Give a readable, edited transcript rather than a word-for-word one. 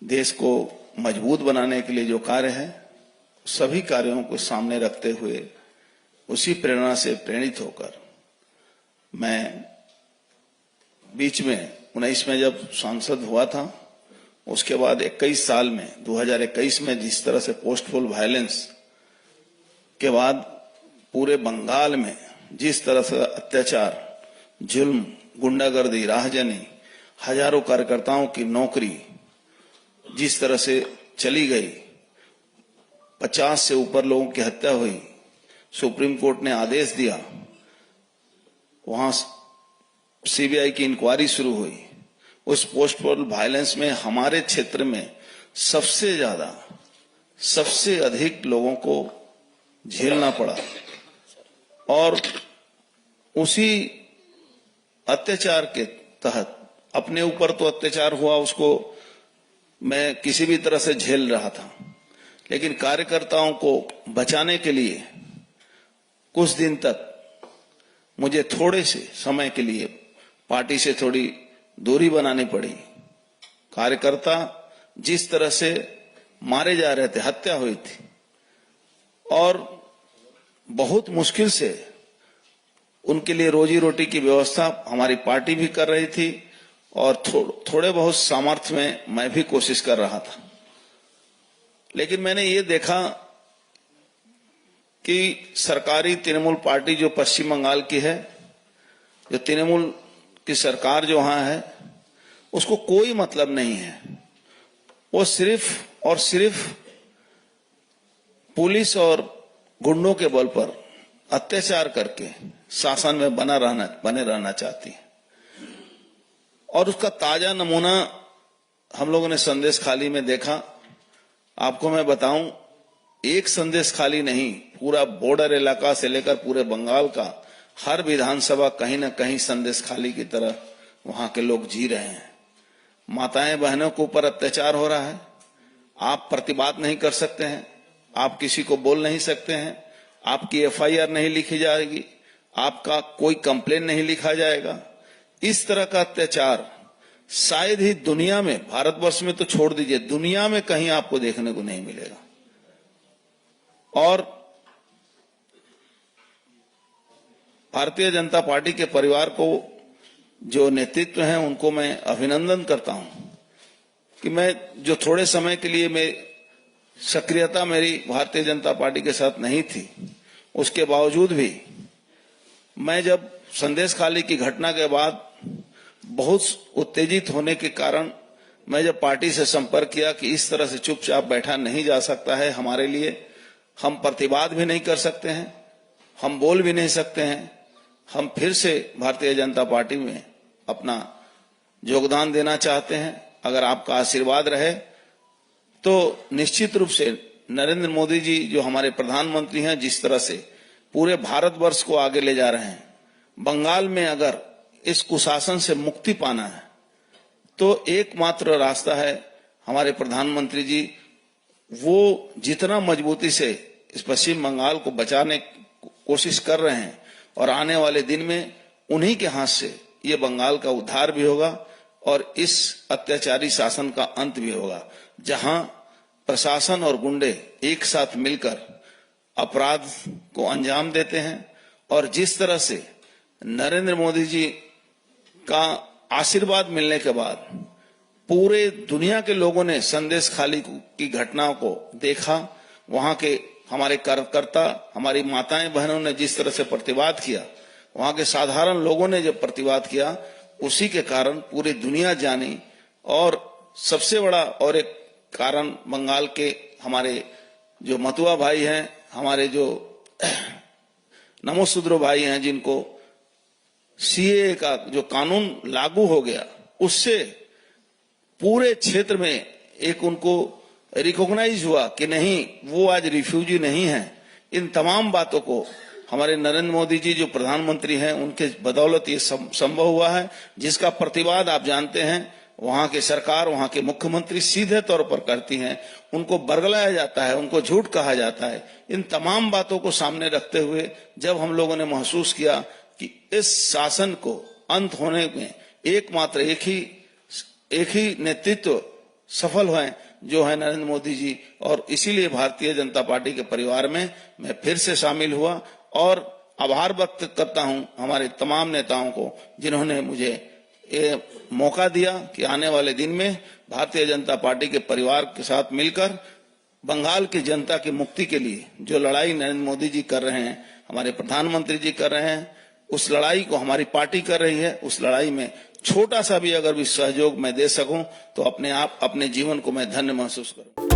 देश को मजबूत बनाने के लिए जो कार्य है, सभी कार्यों को सामने रखते हुए उसी प्रेरणा से प्रेरित होकर मैं बीच में 19 में जब सांसद हुआ था, उसके बाद 21 साल में 2021 में जिस तरह से पोस्ट पोल वायलेंस के बाद पूरे बंगाल में जिस तरह से अत्याचार, जुल्म, गुंडागर्दी, राहजनी, हजारों कार्यकर्ताओं की नौकरी जिस तरह से चली गई, 50 से ऊपर लोगों की हत्या हुई, सुप्रीम कोर्ट ने आदेश दिया, वहां सीबीआई की इंक्वायरी शुरू हुई। उस पोस्ट पोल वायलेंस में हमारे क्षेत्र में सबसे अधिक लोगों को झेलना पड़ा और उसी अत्याचार के तहत अपने ऊपर तो अत्याचार हुआ, उसको मैं किसी भी तरह से झेल रहा था, लेकिन कार्यकर्ताओं को बचाने के लिए कुछ दिन तक मुझे थोड़े से समय के लिए पार्टी से थोड़ी दूरी बनानी पड़ी। कार्यकर्ता जिस तरह से मारे जा रहे थे, हत्या हुई थी और बहुत मुश्किल से उनके लिए रोजी रोटी की व्यवस्था हमारी पार्टी भी कर रही थी और थोड़े बहुत सामर्थ्य में मैं भी कोशिश कर रहा था। लेकिन मैंने ये देखा कि सरकारी तृणमूल पार्टी जो पश्चिम बंगाल की है, जो तृणमूल की सरकार जो वहां है, उसको कोई मतलब नहीं है। वो सिर्फ और सिर्फ पुलिस और गुंडों के बल पर अत्याचार करके शासन में बने रहना चाहती है। और उसका ताजा नमूना हम लोगों ने संदेश खाली में देखा। आपको मैं बताऊं, एक संदेश खाली नहीं, पूरा बॉर्डर इलाका से लेकर पूरे बंगाल का हर विधानसभा कहीं न कहीं संदेश खाली की तरह वहां के लोग जी रहे हैं। माताएं बहनों के ऊपर अत्याचार हो रहा है, आप प्रतिवाद नहीं कर सकते हैं, आप किसी को बोल नहीं सकते हैं, आपकी एफआईआर नहीं लिखी जाएगी, आपका कोई कंप्लेन नहीं लिखा जाएगा। इस तरह का अत्याचार शायद ही दुनिया में, भारतवर्ष में तो छोड़ दीजिए, दुनिया में कहीं आपको देखने को नहीं मिलेगा। और भारतीय जनता पार्टी के परिवार को, जो नेतृत्व है, उनको मैं अभिनंदन करता हूं कि मैं जो थोड़े समय के लिए मैं सक्रियता मेरी भारतीय जनता पार्टी के साथ नहीं थी, उसके बावजूद भी मैं जब संदेश खाली की घटना के बाद बहुत उत्तेजित होने के कारण मैं जब पार्टी से संपर्क किया कि इस तरह से चुपचाप बैठा नहीं जा सकता है हमारे लिए, हम प्रतिवाद भी नहीं कर सकते हैं, हम बोल भी नहीं सकते हैं, हम फिर से भारतीय जनता पार्टी में अपना योगदान देना चाहते हैं। अगर आपका आशीर्वाद रहे तो निश्चित रूप से नरेंद्र मोदी जी जो हमारे प्रधानमंत्री हैं, जिस तरह से पूरे भारतवर्ष को आगे ले जा रहे हैं, बंगाल में अगर इस कुशासन से मुक्ति पाना है तो एकमात्र रास्ता है हमारे प्रधानमंत्री जी, वो जितना मजबूती से इस पश्चिम बंगाल को बचाने की कोशिश कर रहे हैं और आने वाले दिन में उन्हीं के हाथ से ये बंगाल का उद्धार भी होगा और इस अत्याचारी शासन का अंत भी होगा, जहां प्रशासन और गुंडे एक साथ मिलकर अपराध को अंजाम देते हैं। और जिस तरह से नरेंद्र मोदी जी का आशीर्वाद मिलने के बाद पूरे दुनिया के लोगों ने संदेश खाली की घटनाओं को देखा, वहां के हमारे कार्यकर्ता, हमारी माताएं बहनों ने जिस तरह से प्रतिवाद किया, वहां के साधारण लोगों ने जब प्रतिवाद किया, उसी के कारण पूरी दुनिया जानी। और सबसे बड़ा और एक कारण बंगाल के हमारे जो मतुआ भाई हैं, हमारे जो नमोसूद्रो भाई हैं, जिनको सीए का जो कानून लागू हो गया, उससे पूरे क्षेत्र में एक उनको रिकॉग्नाइज हुआ कि नहीं, वो आज रिफ्यूजी नहीं है। इन तमाम बातों को हमारे नरेंद्र मोदी जी जो प्रधानमंत्री हैं, उनके बदौलत ये संभव हुआ है, जिसका प्रतिवाद आप जानते हैं वहां की सरकार, वहां के मुख्यमंत्री सीधे तौर पर करती हैं। उनको बरगलाया जाता है, उनको झूठ कहा जाता है। इन तमाम बातों को सामने रखते हुए जब हम लोगों ने महसूस किया कि इस शासन को अंत होने में एकमात्र एक ही नेतृत्व सफल हुए जो है नरेंद्र मोदी जी, और इसीलिए भारतीय जनता पार्टी के परिवार में मैं फिर से शामिल हुआ और आभार व्यक्त करता हूं हमारे तमाम नेताओं को जिन्होंने मुझे ये मौका दिया कि आने वाले दिन में भारतीय जनता पार्टी के परिवार के साथ मिलकर बंगाल की जनता की मुक्ति के लिए जो लड़ाई नरेंद्र मोदी जी कर रहे हैं, हमारे प्रधानमंत्री जी कर रहे हैं, उस लड़ाई को हमारी पार्टी कर रही है। उस लड़ाई में छोटा सा भी अगर भी सहयोग मैं दे सकूं तो अपने आप अपने जीवन को मैं धन्य महसूस करूं।